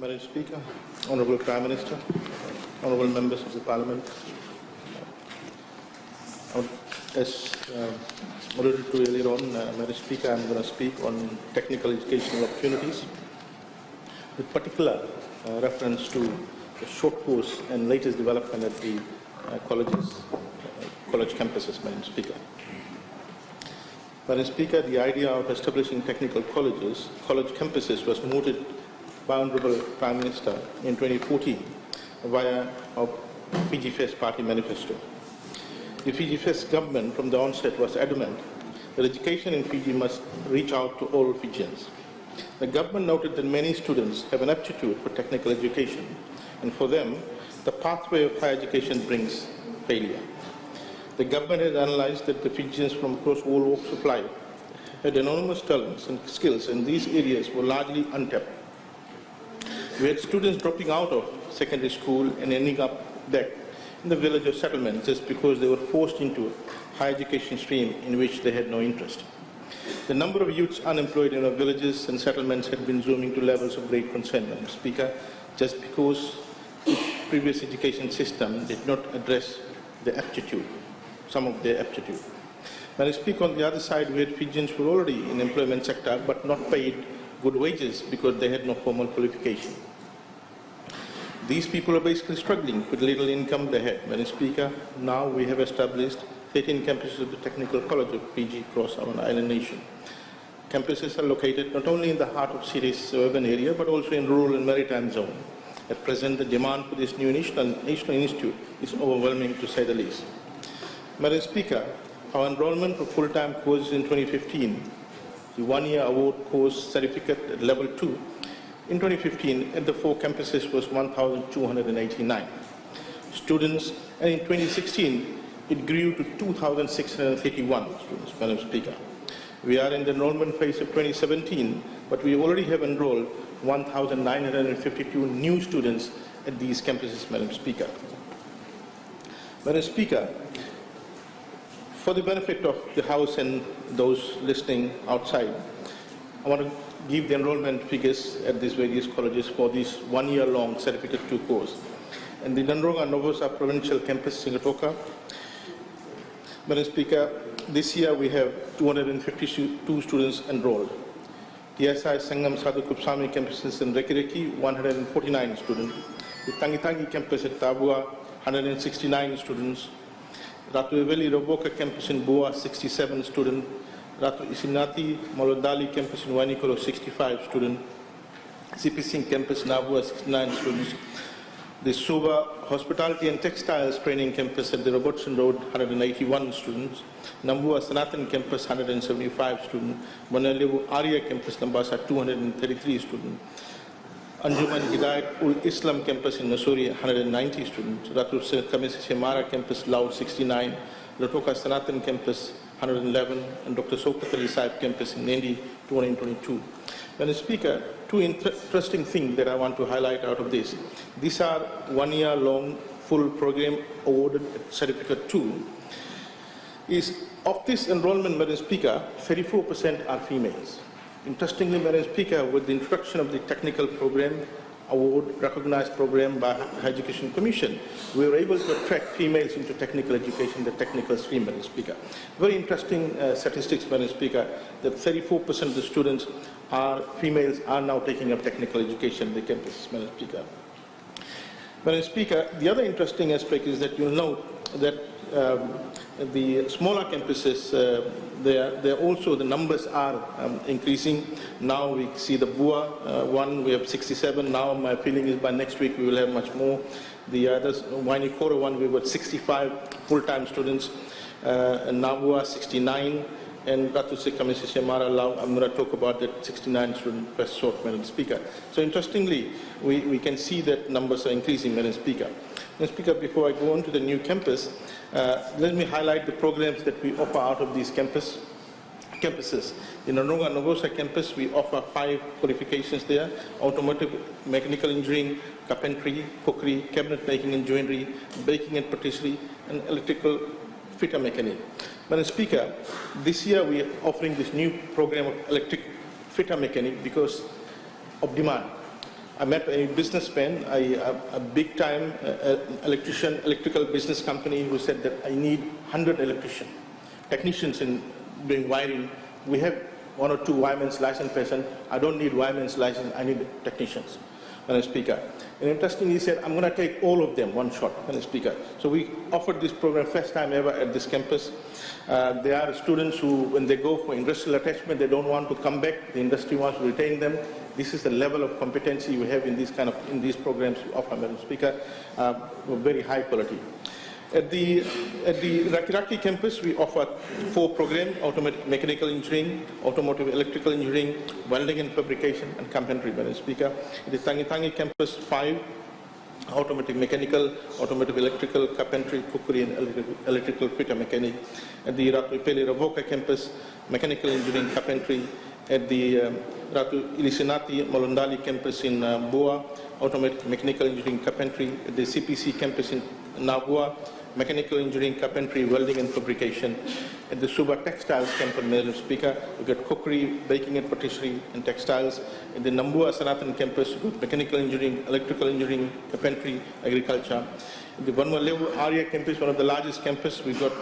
Madam Speaker, Honourable Prime Minister, Honourable Members of the Parliament, as alluded to earlier on, Madam Speaker, I am going to speak on technical educational opportunities, with particular reference to the short course and latest development at the colleges, college campuses, Madam Speaker. Madam Speaker, the idea of establishing technical colleges, college campuses was mooted by Honourable Prime Minister in 2014 via our Fiji Fest Party manifesto. The Fiji Fest government from the onset was adamant that education in Fiji must reach out to all Fijians. The government noted that many students have an aptitude for technical education, and for them, the pathway of higher education brings failure. The government has analysed that the Fijians from across all walks of life had enormous talents and skills, and these areas were largely untapped. We had students dropping out of secondary school and ending up back in the village or settlement just because they were forced into a higher education stream in which they had no interest. The number of youths unemployed in our villages and settlements had been zooming to levels of great concern, Madam Speaker, just because the previous education system did not address the aptitude, some of their aptitude. Madam Speaker, on the other side, we had Fijians who were already in the employment sector but not paid good wages because they had no formal qualification. These people are basically struggling with little income they had. Madam Speaker, now we have established 13 campuses of the Technical College of Fiji across our island nation. Campuses are located not only in the heart of city's urban area, but also in rural and maritime zone. At present, the demand for this new national institute is overwhelming, to say the least. Madam Speaker, our enrollment for full-time courses in 2015, the one-year award course certificate at level 2, in 2015 at the 4 campuses was 1,289 students, and in 2016 it grew to 2,631 students, Madam Speaker. We are in the enrollment phase of 2017, but we already have enrolled 1,952 new students at these campuses, Madam Speaker. Madam Speaker, for the benefit of the House and those listening outside, I want to give the enrollment figures at these various colleges for this one-year-long Certificate 2 course. And the Nandronga Novosa Provincial Campus, Singatoka, Madam Speaker, this year we have 252 students enrolled. TSI Sangam Sadhu Kupsami campuses in Rekireki, 149 students. The Tangitangi campus at Tabua, 169 students. Ratu Eveli Roboka campus in Boa, 67 students. Ratu Isinati Malodali campus in Wanikolo, 65 students. CP Singh campus in Nabua, 69 students. The Suva Hospitality and Textiles Training Campus at the Robertson Road, 181 students. Nambua Sanatan Campus, 175 students. Monalevu Arya Campus, Lambasa, 233 students. Anjuman Hidayat Ul Islam Campus in Missouri, 190 students. Ratu Kamisi Shemara Campus, Lao, 69. Latoka Sanatan Campus, 111. And Dr. Sokat Ali Saib Campus in Nandi, 222. Madam Speaker, two interesting things that I want to highlight out of this. These are one-year-long full program awarded at Certificate 2. Is of this enrollment, Madam Speaker, 34% are females. Interestingly, Madam Speaker, with the introduction of the technical program, award recognized program by Higher Education Commission, we were able to attract females into technical education, the technical stream, Madam Speaker. Very interesting statistics, Madam Speaker, that 34% of the students are females are now taking up technical education on the campus, Madam Speaker. Madam Speaker, the other interesting aspect is that you'll note that the smaller campuses, they're also, the numbers are increasing. Now we see the Bua one, we have 67. Now my feeling is by next week we will have much more. The others, Wainikoro one, we were 65 full-time students. And Nabua 69. And Ratuse Kamisi Shemara Lao, I'm going to talk about that 69 student per short, Madam Speaker. So interestingly, we can see that numbers are increasing, Madam Speaker. Madam Speaker, before I go on to the new campus, let me highlight the programs that we offer out of these campuses. In Nandronga Novosa campus, we offer 5 qualifications there: automotive, mechanical engineering, carpentry, cookery, cabinet making and joinery, baking and patisserie, and electrical fitter mechanic. Madam Speaker, this year we are offering this new program of electric fitter mechanic because of demand. I met a businessman, a big-time electrical business company who said that I need 100 technicians in doing wiring. We have 1 or 2 wiremen's license person. I don't need wiremen's license, I need technicians. Madam Speaker. And interestingly, he said, I'm going to take all of them, one shot, Madam Speaker. So we offered this program first time ever at this campus. There are students who, when they go for industrial attachment, they don't want to come back. The industry wants to retain them. This is the level of competency we have in these programs we offer, Madam Speaker, very high quality. At the Rakiraki campus, we offer 4 programs: automotive mechanical engineering, automotive electrical engineering, welding and fabrication, and carpentry, Madam Speaker. At the Tangi campus, 5: automotive mechanical, automotive electrical, carpentry, cookery, and electrical fitter mechanic. At the Ratu Ravoka campus, mechanical engineering, carpentry. At the Ratu Ilisinati Malundali campus in Boa, automotive mechanical engineering, carpentry. At the CPC campus in Nabua, mechanical engineering, carpentry, welding and fabrication. At the Suba Textiles campus, Madam Speaker, we got cookery, baking and patisserie, and textiles. At the Nambua Sanatan campus, we got mechanical engineering, electrical engineering, carpentry, agriculture. At the Vanwalevu Arya campus, one of the largest campus, we got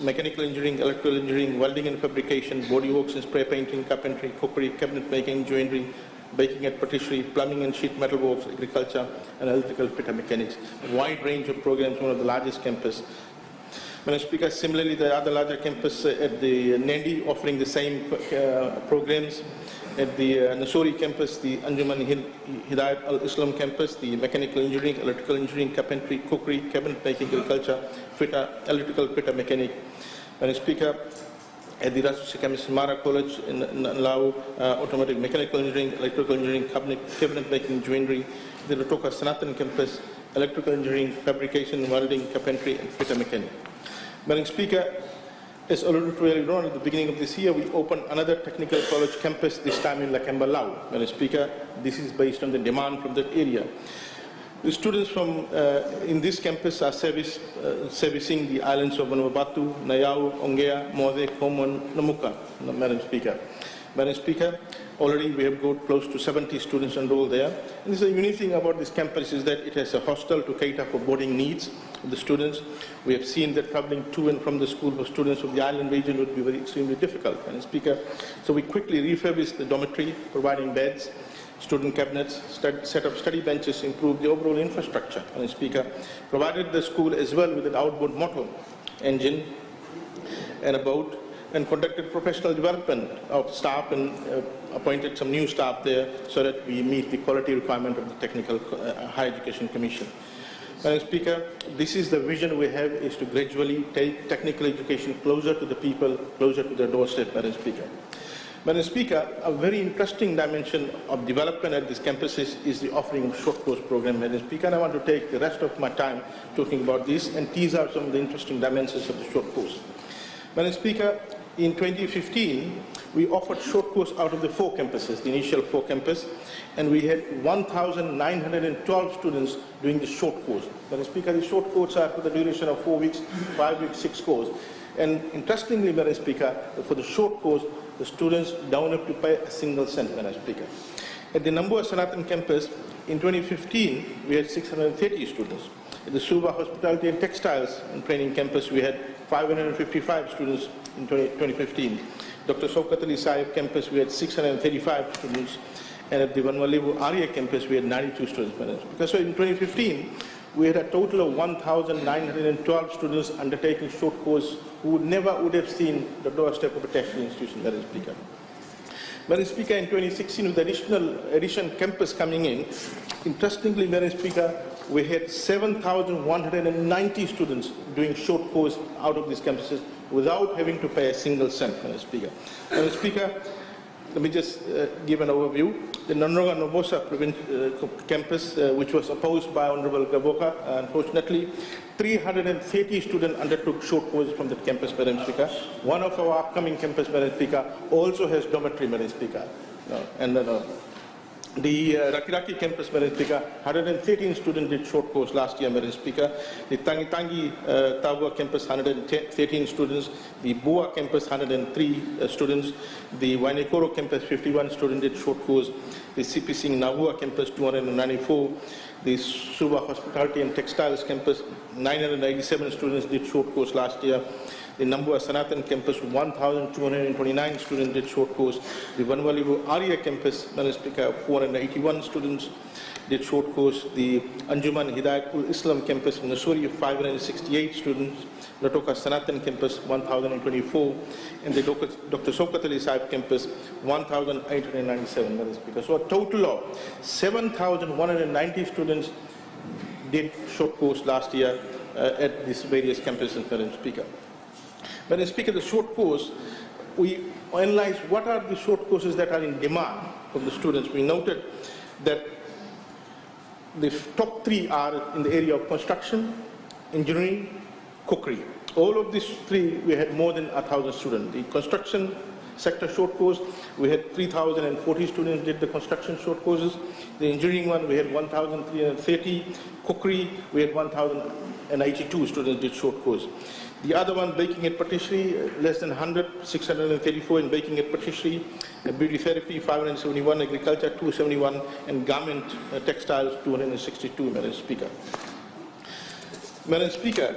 mechanical engineering, electrical engineering, welding and fabrication, body works and spray painting, carpentry, cookery, cabinet making, joinery, baking and patisserie, plumbing and sheet metal works, agriculture, and electrical fitter mechanics. A wide range of programs, one of the largest campus. Madam Speaker, similarly, the other larger campus at the Nandi offering the same programs. At the Nasori campus, the Anjuman Hidayat Al-Islam campus, the mechanical engineering, electrical engineering, carpentry, cookery, cabinet making, agriculture, electrical fitter mechanic. Madam Speaker, at the Rasusi Campus Mara College in Lao, automotive mechanical engineering, electrical engineering, cabinet making, joinery. The Rotoka Sanatan campus, electrical engineering, fabrication, welding, carpentry, and fitter mechanic. Madam Speaker, as alluded to earlier on at the beginning of this year, we opened another technical college campus, this time in Lakemba, Lao. Madam Speaker, this is based on the demand from that area. The students from in this campus are servicing the islands of Vanuatu, Nayau, Ongea, Mose, Komon, Namuka, Madam Speaker. Madam Speaker, already we have got close to 70 students enrolled there. And this is a unique thing about this campus is that it has a hostel to cater for boarding needs of the students. We have seen that traveling to and from the school for students of the island region would be extremely difficult, Madam Speaker. So we quickly refurbished the dormitory, providing beds, student cabinets, set up study benches, improved the overall infrastructure, Madam Speaker. Provided the school as well with an outboard motor engine and a boat, and conducted professional development of staff and appointed some new staff there so that we meet the quality requirement of the Technical Higher Education Commission. Madam Speaker, this is the vision we have, is to gradually take technical education closer to the people, closer to their doorstep, Madam Speaker. Madam Speaker, a very interesting dimension of development at these campuses is the offering of short course program, Madam Speaker, and I want to take the rest of my time talking about this and tease out some of the interesting dimensions of the short course. Madam Speaker, in 2015, we offered short course out of the 4 campuses, the initial 4 campuses, and we had 1,912 students doing the short course. Madam Speaker, the short courses are for the duration of 4 weeks, 5 weeks, 6 courses. And interestingly, Madam Speaker, for the short course, the students don't have to pay a single cent, Madam Speaker. At the Nambua Sanatan campus, in 2015, we had 630 students. At the Suva Hospitality and Textiles and Training campus, we had 555 students in 2015. Dr. Shaukat Ali Sahib campus, we had 635 students. And at the Vanwalevu Arya campus, we had 92 students, Madam Speaker. So in 2015, we had a total of 1,912 students undertaking short course who never would have seen the doorstep of a tertiary institution, Madam Speaker. Madam Speaker, in 2016, with the addition campus coming in, interestingly, Madam Speaker, we had 7,190 students doing short course out of these campuses without having to pay a single cent, Madam Speaker. Madam Speaker, let me just give an overview. The Nonroga Novosa campus, which was opposed by Honorable Gavoka, unfortunately, 330 students undertook short courses from that campus, Madam Speaker. One of our upcoming campus, Madam Speaker, also has dormitory, Madam Speaker. The Rakiraki campus, Madam Speaker, 113 students did short course last year, Madam Speaker. The Tangi Tabua campus, 113 students. The Boa campus, 103 students. The Wainekoro campus, 51 students did short course. the CP Singh Navua campus 294, the Suba Hospitality and Textiles campus 987 students did short course last year. The Nambua Sanatan campus 1,229 students did short course. The Vanwalibu Arya campus, Madam Speaker, 481 students did short course. The Anjuman Hidayat ul Islam campus in Nasuri 568 students. Latoka Sanatan campus 1,024, and the Dr. Sokat Ali Sahib campus 1,897, Madam Speaker. So a total of 7,190 students did short course last year at these various campuses, Madam Speaker. Madam Speaker, the short course, we analyzed what are the short courses that are in demand from the students. We noted that the top three are in the area of construction, engineering, cookery. All of these three, we had more than 1,000 students. The construction sector short course, we had 3,040 students did the construction short courses. The engineering one, we had 1,330. Cookery, we had 1,082 students did short course. The other one, baking and patisserie, less than 100, 634 in baking and patisserie. Beauty therapy, 571. Agriculture, 271. And garment textiles, 262, Madam Speaker. Madam Speaker,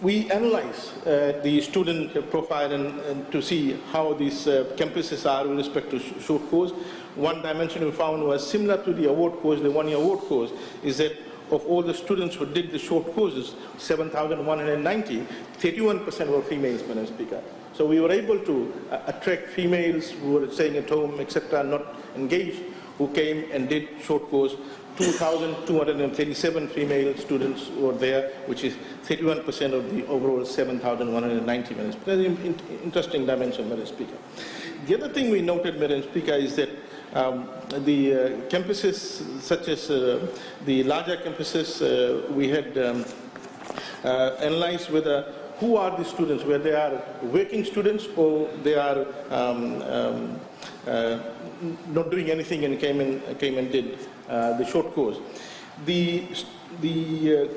we analyze the student profile and to see how these campuses are with respect to short course. One dimension we found was similar to the award course, the one-year award course, is that of all the students who did the short courses, 7,190, 31% were females, Madam Speaker. So we were able to attract females who were staying at home, etc., not engaged, who came and did short course. 2,237 female students were there, which is 31% of the overall 7,190, Madam Speaker. That's an interesting dimension, Madam Speaker. The other thing we noted, Madam Speaker, is that the campuses, such as the larger campuses, we had analyzed whether who are the students, whether they are working students or they are not doing anything and came and did the short course. The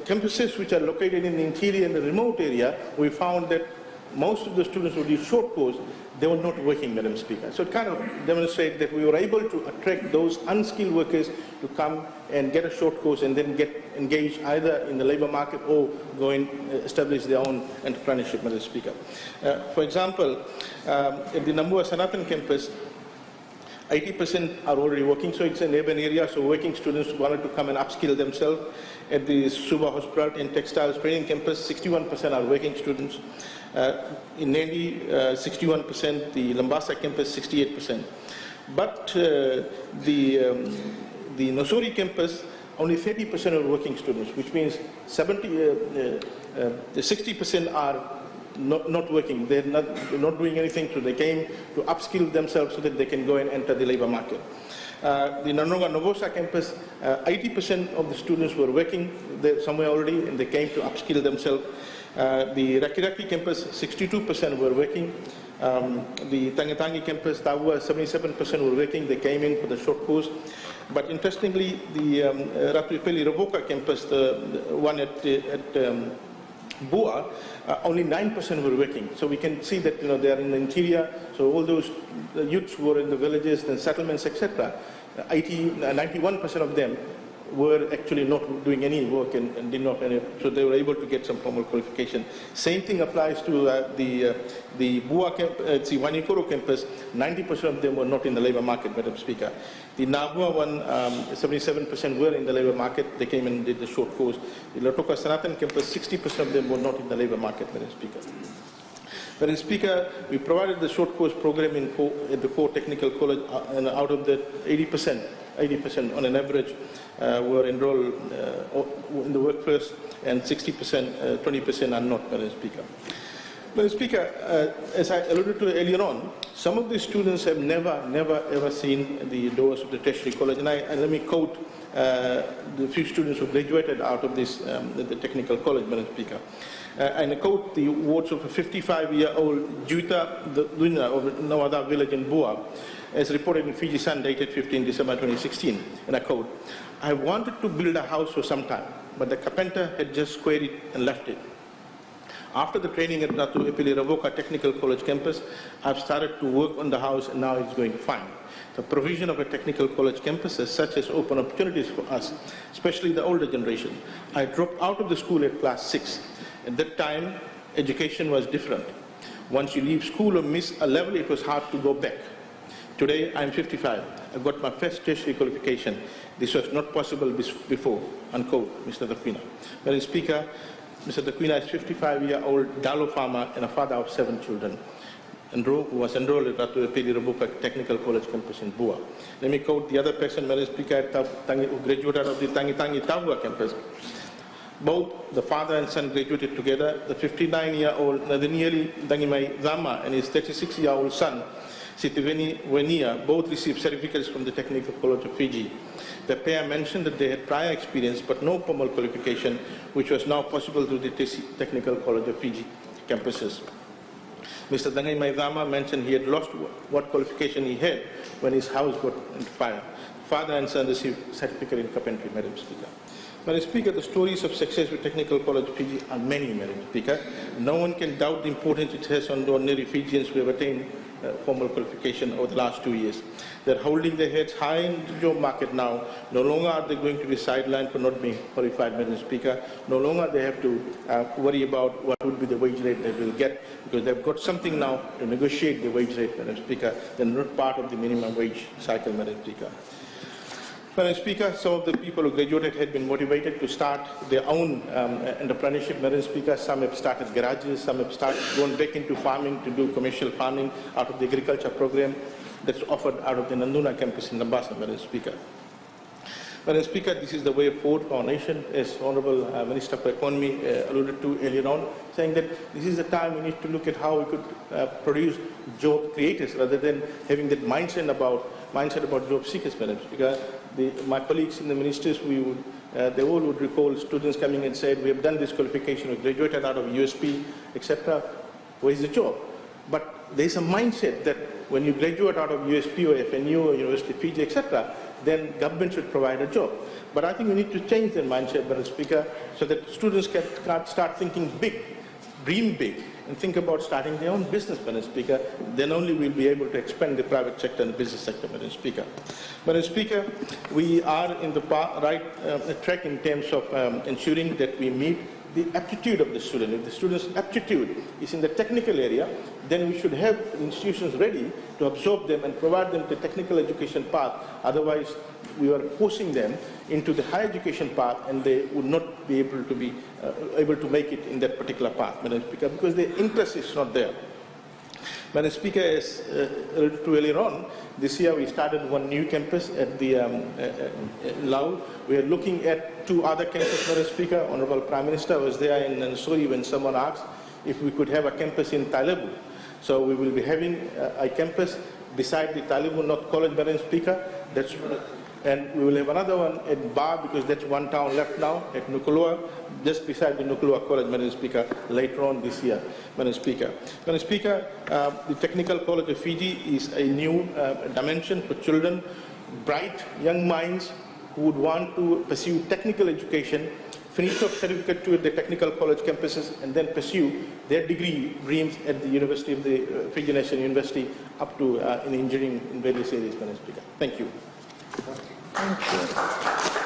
campuses which are located in the interior and the remote area, we found that most of the students who did short course, they were not working, Madam Speaker. So it kind of demonstrates that we were able to attract those unskilled workers to come and get a short course and then get engaged either in the labor market or go and establish their own entrepreneurship, Madam Speaker. For example, at the Nambua Sanatan campus, 80% are already working, so it's an urban area, so working students wanted to come and upskill themselves. At the Suba Hospitality and Textiles Training Campus, 61% are working students. In Nandi, 61%, the Lambasa campus, 68%. But the Nosori campus, only 30% are working students, which means 60% are not working. They're not doing anything, so they came to upskill themselves so that they can go and enter the labor market. The Nanonga Novosa campus, 80% of the students were working there somewhere already, and they came to upskill themselves. The Rakiraki campus, 62% were working. The Tangatangi campus, Tawua, 77% were working. They came in for the short course. But interestingly, the Ratupeli Roboka campus, the one at Bua, only 9% were working. So we can see that they are in the interior. So all those youths who were in the villages and settlements, etc., 91% of them were actually not doing any work and did not, so they were able to get some formal qualification. Same thing applies to the Bua campus, the Wanikoro campus. 90% of them were not in the labor market, Madam Speaker. The Nabua one, 77% were in the labor market. They came and did the short course. The Latoka Sanatan campus, 60% of them were not in the labor market, Madam Speaker. Madam Speaker, we provided the short course program at the core technical college, and out of that 80% on an average were enrolled in the workforce, and 60%, 20% are not, Madam Speaker. Madam Speaker, as I alluded to earlier on, some of these students have never ever seen the doors of the tertiary college, and let me quote the few students who graduated out of this the technical college, Madam Speaker. And I quote the words of a 55-year-old Juita Duina of Nawada village in Bua, as reported in Fiji Sun, dated 15 December 2016. And I quote, "I wanted to build a house for some time, but the carpenter had just squared it and left it. After the training at Ratu Epili Ravoka Technical College campus, I've started to work on the house, and now it's going fine. The provision of a technical college campuses such as open opportunities for us, especially the older generation. I dropped out of the school at class 6. At that time, education was different. Once you leave school or miss a level, it was hard to go back. Today, I'm 55. I got my first tertiary qualification. This was not possible before, unquote, Mr. Dakwina. Madam Speaker, Mr. Dakwina is 55-year-old Dalo farmer and a father of 7 children, who was enrolled at Ratu Epili Rabuka Technical College campus in Bua. Let me quote the other person, Madam Speaker, who graduated of the Tangi Tavua campus. Both the father and son graduated together. The 59-year-old Nadinieli Dangimai Zama and his 36-year-old son, Sitiveni Wenia, both received certificates from the Technical College of Fiji. The pair mentioned that they had prior experience but no formal qualification, which was now possible through the Technical College of Fiji campuses. Mr. Dangai Maidama mentioned he had lost what qualification he had when his house got into fire. Father and son received certificate in carpentry, Madam Speaker. Madam Speaker, the stories of success with Technical College of Fiji are many, Madam Speaker. No one can doubt the importance it has on the ordinary Fijians who have attained formal qualification over the last 2 years. They're holding their heads high in the job market now. No longer are they going to be sidelined for not being qualified, Madam Speaker. No longer they have to worry about what would be the wage rate they will get, because they've got something now to negotiate the wage rate, Madam Speaker. They're not part of the minimum wage cycle, Madam Speaker. Madam Speaker, some of the people who graduated had been motivated to start their own entrepreneurship, Madam Speaker. Some have started garages, some have started going back into farming to do commercial farming out of the agriculture program that's offered out of the Nanduna campus in Nambasa, Madam Speaker. Madam Speaker, this is the way forward for our nation, as Honourable Minister for Economy alluded to earlier on, saying that this is the time we need to look at how we could produce job creators rather than having that mindset about job seekers, Madam Speaker. My colleagues in the ministries, they all would recall students coming and said, we have done this qualification, we graduated out of USP, etc. Where is the job? But there is a mindset that when you graduate out of USP or FNU or University of Fiji, etc., then government should provide a job. But I think we need to change that mindset, Madam Speaker, so that students can start thinking big, dream big, and think about starting their own business, Madam Speaker. Then only we'll be able to expand the private sector and business sector, Madam Speaker. Madam Speaker, we are in the right track in terms of ensuring that we meet the aptitude of the student. If the student's aptitude is in the technical area, then we should have institutions ready to absorb them and provide them the technical education path. Otherwise, we are forcing them into the higher education path, and they would not be able to make it in that particular path, Madam Speaker, because their interest is not there. Madam Speaker, as alluded to earlier on, this year we started one new campus at the Lau. We are looking at 2 other campuses, Madam Speaker. Honourable Prime Minister was there in Nansori when someone asked if we could have a campus in Tailebu. So we will be having a campus beside the Tailebu North College, Madam Speaker. And we will have another one at Ba, because that's one town left now, at Nukulua, just beside the Nukulua College, Madam Speaker, later on this year, Madam Speaker. Madam Speaker, the Technical College of Fiji is a new dimension for children, bright young minds who would want to pursue technical education, finish off certificate to the technical college campuses, and then pursue their degree dreams at the University of the Fijian National University up to in engineering in various areas, Madam Speaker. Thank you. Thank you.